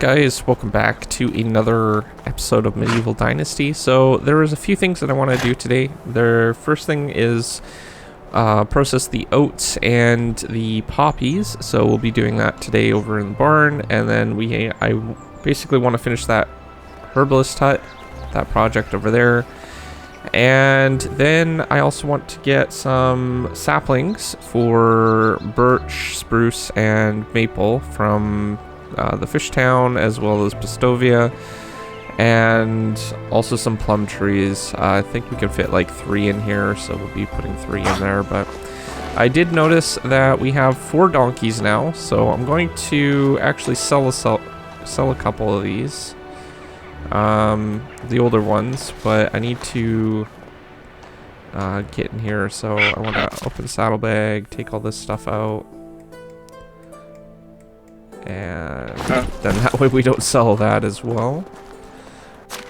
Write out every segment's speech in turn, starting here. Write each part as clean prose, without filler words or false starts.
guys? Welcome back to another episode of Medieval Dynasty. So there is a few things that I want to do today. The first thing is process the oats and the poppies. So we'll be doing that today over in the barn, and then I basically want to finish that herbalist hut, that project over there. And then I also want to get some saplings for birch, spruce, and maple from the fish town, as well as Pistovia, and also some plum trees. I think we can fit like 3 in here, so we'll be putting 3 in there. But I did notice that we have 4 donkeys now, so I'm going to actually sell a couple of these. The older ones, but I need to get in here, so I want to open the saddlebag, take all this stuff out, and then that way we don't sell that as well.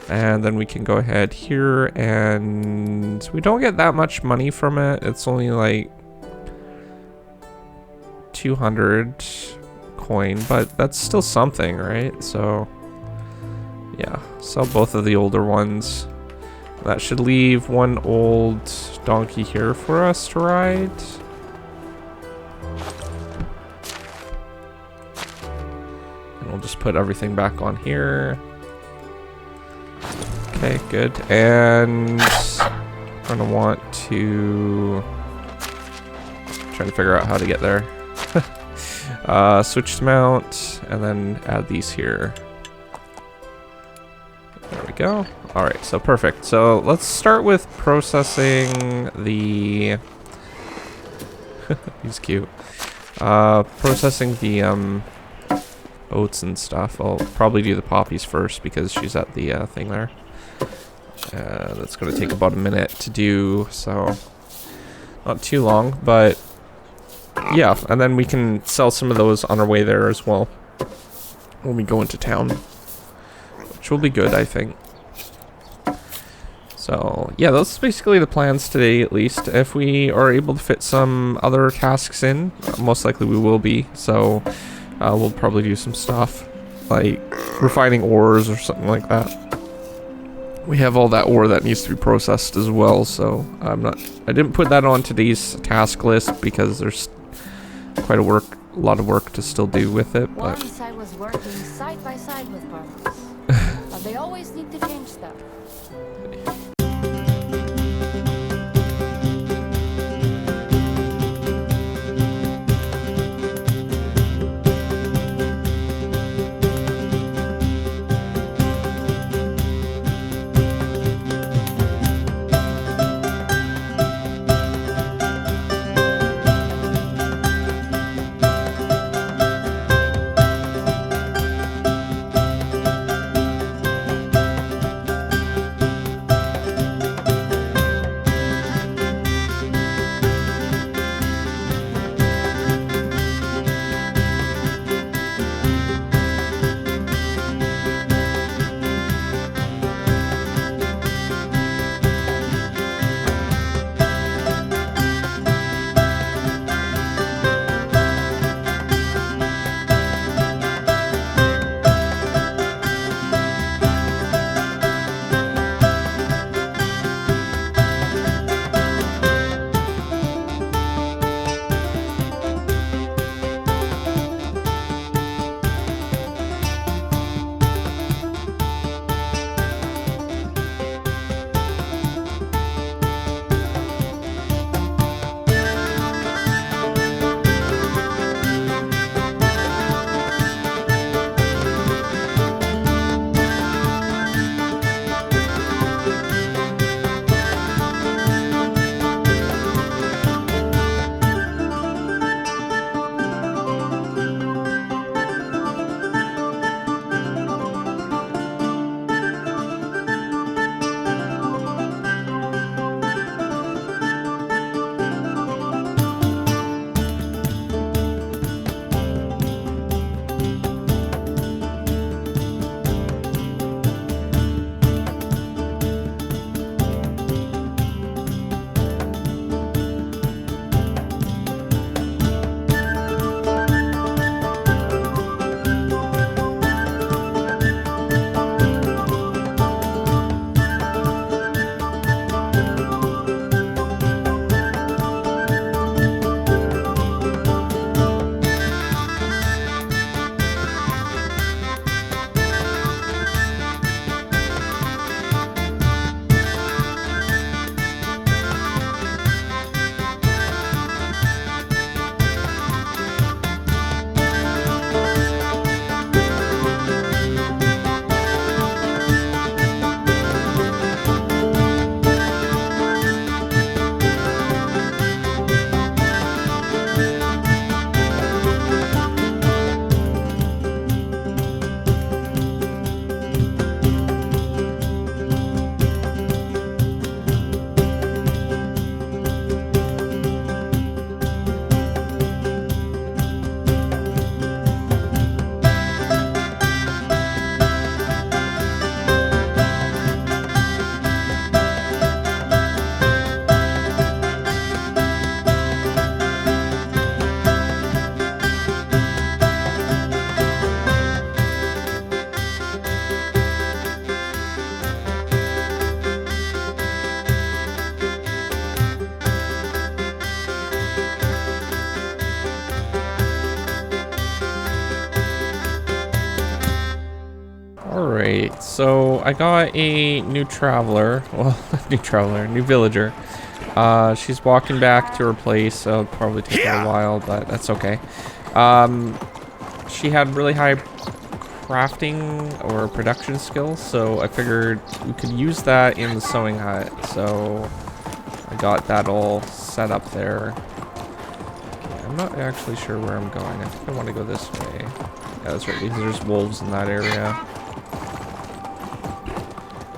And then we can go ahead here, and we don't get that much money from it. It's only like 200 coin, but that's still something, right? So yeah, sell both of the older ones. That should leave 1 old donkey here for us to ride. And we'll just put everything back on here. Okay, good. And I'm gonna want to try to figure out how to get there. Switch to mount, and then add these here. There we go. Alright, so perfect. So let's start with processing the... He's cute. Processing the oats and stuff. I'll probably do the poppies first because she's at the thing there. That's going to take about a minute to do, so not too long, but yeah, and then we can sell some of those on our way there as well when we go into town, which will be good, I think. So yeah, that's basically the plans today, at least. If we are able to fit some other tasks in, most likely we will be, so we'll probably do some stuff like refining ores or something like that. We have all that ore that needs to be processed as well, so I didn't put that on today's task list because there's quite a lot of work to still do with it. But once I was working side by side with farmers, but they always need to change stuff. Alright, so I got a new traveler. Well, new villager. She's walking back to her place, so it'll probably take her a while, but that's okay. She had really high crafting or production skills, so I figured we could use that in the sewing hut. So I got that all set up there. Okay, I'm not actually sure where I'm going. I think I want to go this way. Yeah, that's right, because there's wolves in that area.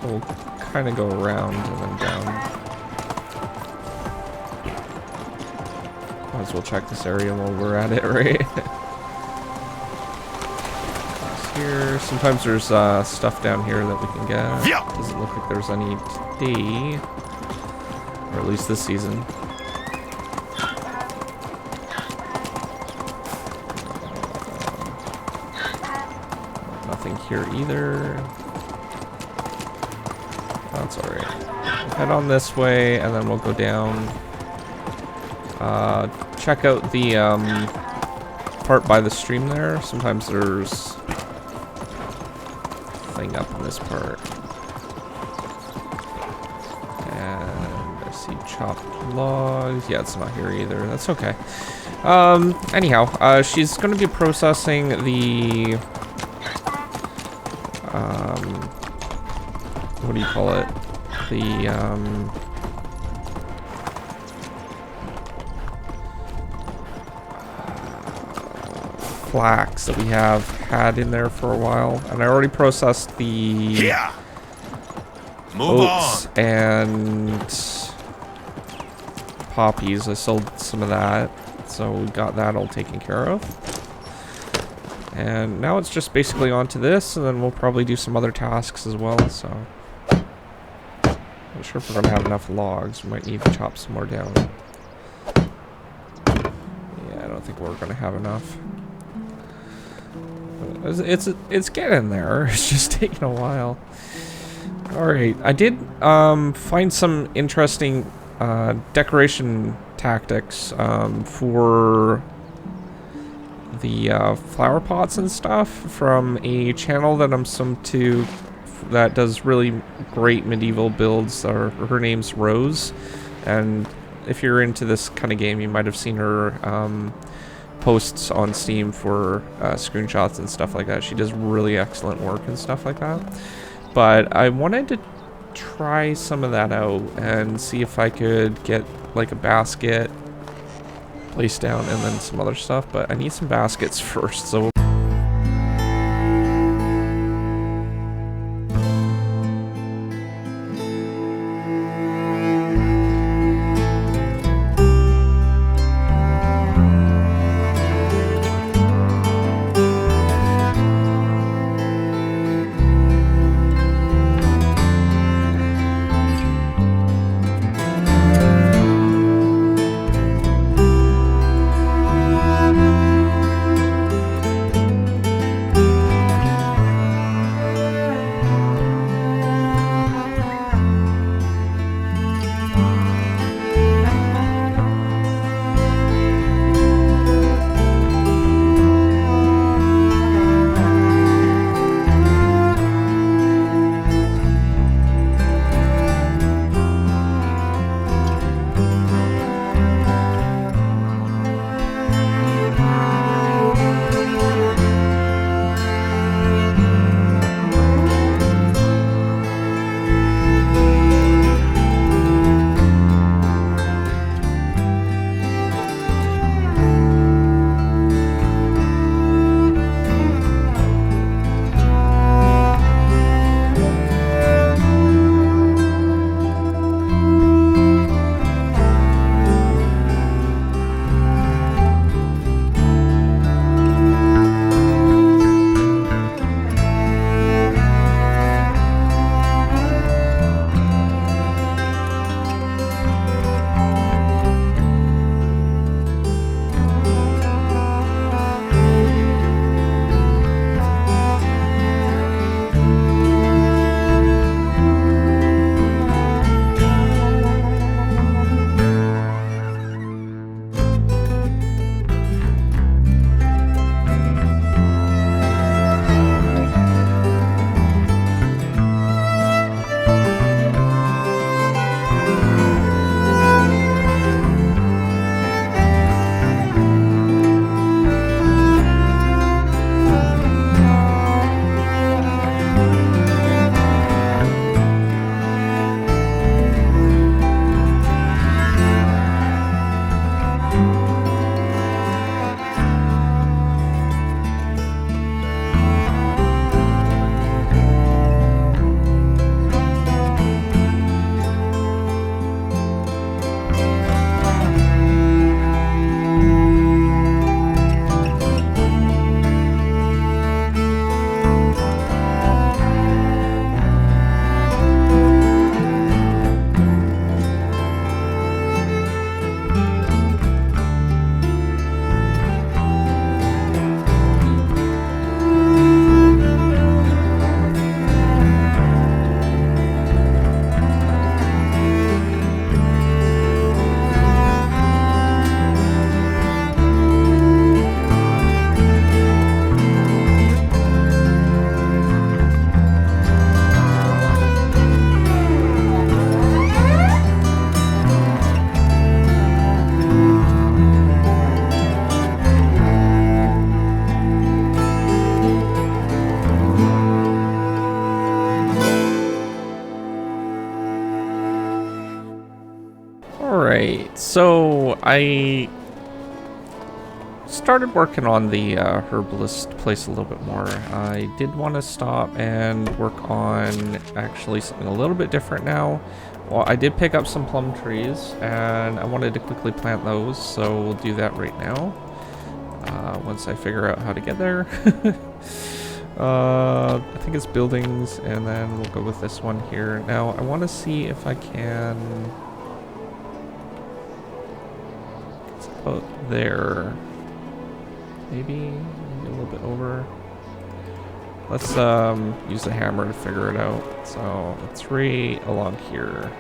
We'll kind of go around and then down. Might as well check this area while we're at it, right? Here. Sometimes there's stuff down here that we can get. Doesn't look like there's any today, or at least this season. Nothing here either. That's alright. We'll head on this way, and then we'll go down. Check out the part by the stream there. Sometimes there's thing up in this part. And I see chopped logs. Yeah, it's not here either. That's okay. Anyhow, she's going to be processing the what do you call it? The flax that we have had in there for a while, and I already processed the oats and poppies. I sold some of that, so we got that all taken care of. And now it's just basically onto this, and then we'll probably do some other tasks as well. So not sure if we're gonna have enough logs. We might need to chop some more down. Yeah, I don't think we're gonna have enough. It's getting there. It's just taking a while. Alright, I did find some interesting decoration tactics for the flower pots and stuff from a channel that I'm some to that does really great medieval builds. Her name's Rose, and if you're into this kind of game, you might have seen her posts on Steam for screenshots and stuff like that. She does really excellent work and stuff like that. But I wanted to try some of that out and see if I could get like a basket placed down and then some other stuff. But I need some baskets first, so Alright, so I started working on the herbalist place a little bit more. I did want to stop and work on actually something a little bit different now. Well, I did pick up some plum trees and I wanted to quickly plant those, so we'll do that right now. Once I figure out how to get there. I think it's buildings, and then we'll go with this one here. Now, I want to see if I can... It's about there. Maybe a little bit over. Let's use the hammer to figure it out. So, it's right along here.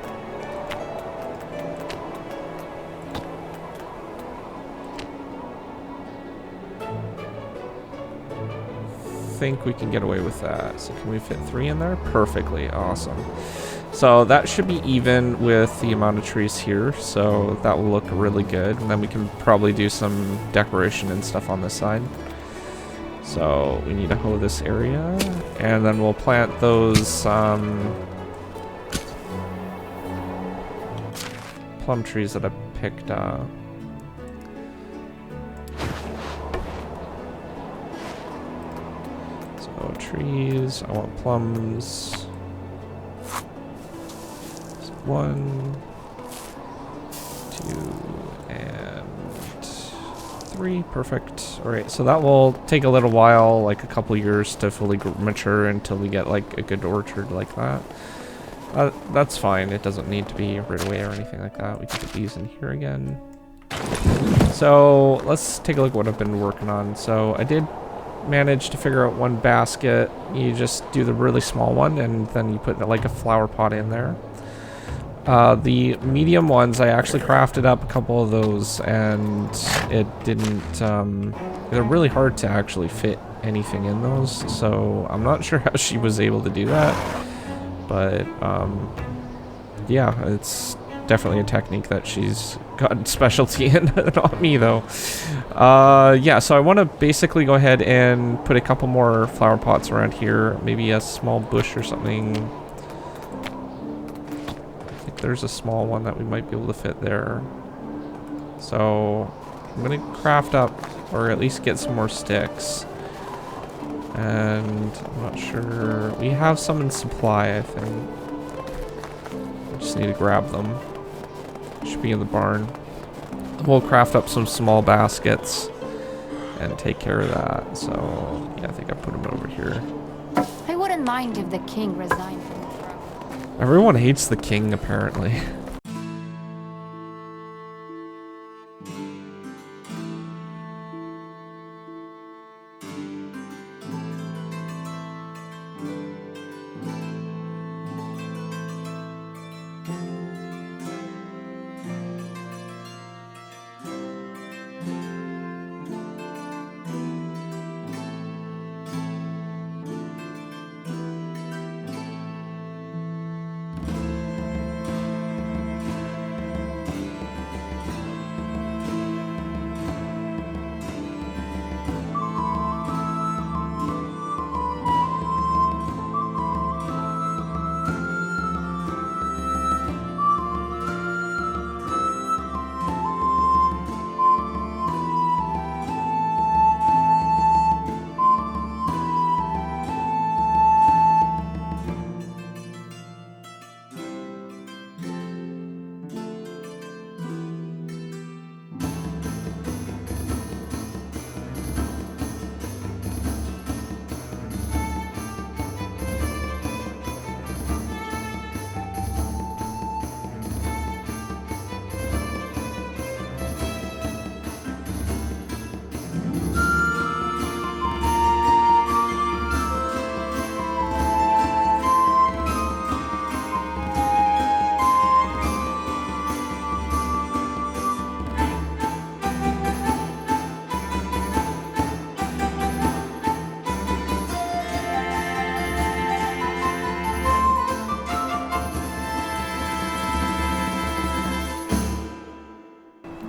Think we can get away with that. So can we fit 3 in there? Perfectly. Awesome. So that should be even with the amount of trees here, so that will look really good. And then we can probably do some decoration and stuff on this side. So we need to hoe this area, and then we'll plant those plum trees that I picked up. Trees, I want plums. So 1, 2, and 3. Perfect. Alright, so that will take a little while, like a couple years to fully mature until we get like a good orchard like that. That's fine. It doesn't need to be right away or anything like that. We can put these in here again. So let's take a look at what I've been working on. So I did managed to figure out one basket. You just do the really small one, and then you put like a flower pot in there. The medium ones, I actually crafted up a couple of those, and it didn't, they're really hard to actually fit anything in those, so I'm not sure how she was able to do that, but yeah, it's definitely a technique that she's got specialty in. Not me though. Yeah, so I want to basically go ahead and put a couple more flower pots around here, maybe a small bush or something. I think there's a small one that we might be able to fit there. So I'm gonna craft up, or at least get some more sticks, and I'm not sure, we have some in supply, I think. I just need to grab them. Should be in the barn. We'll craft up some small baskets and take care of that. So yeah, I think I put them over here. I wouldn't mind if the king resigned from the throne. Everyone hates the king, apparently.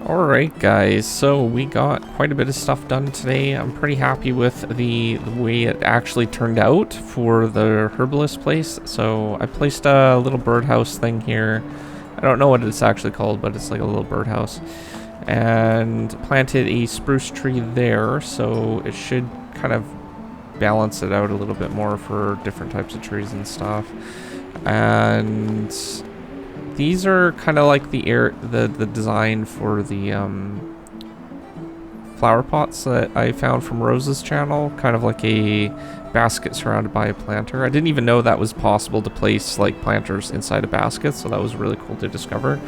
Alright guys, so we got quite a bit of stuff done today. I'm pretty happy with the way it actually turned out for the herbalist place. So I placed a little birdhouse thing here, I don't know what it's actually called, but it's like a little birdhouse. And planted a spruce tree there, so it should kind of balance it out a little bit more for different types of trees and stuff. And these are kind of like the design for the flower pots that I found from Rose's channel, kind of like a basket surrounded by a planter. I didn't even know that was possible to place like planters inside a basket, so that was really cool to discover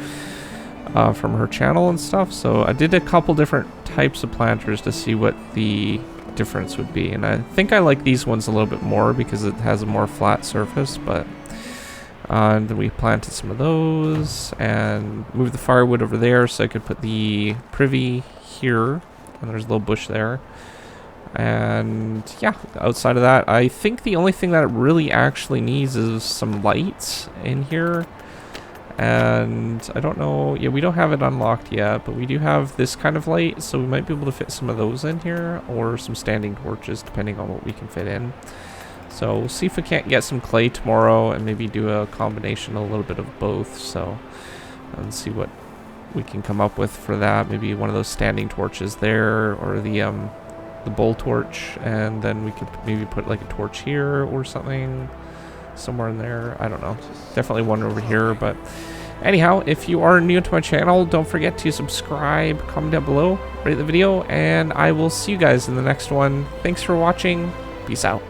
from her channel and stuff. So I did a couple different types of planters to see what the difference would be, and I think I like these ones a little bit more because it has a more flat surface. But and then we planted some of those and moved the firewood over there so I could put the privy here. And there's a little bush there. And yeah, outside of that, I think the only thing that it really actually needs is some lights in here. And I don't know, yeah, we don't have it unlocked yet, but we do have this kind of light, so we might be able to fit some of those in here, or some standing torches, depending on what we can fit in. So we'll see if we can't get some clay tomorrow and maybe do a combination, a little bit of both. So, and see what we can come up with for that. Maybe one of those standing torches there, or the bowl torch, and then we could maybe put like a torch here or something somewhere in there. I don't know, definitely one over here. But anyhow, if you are new to my channel, don't forget to subscribe, comment down below, rate the video, and I will see you guys in the next one. Thanks for watching. Peace out.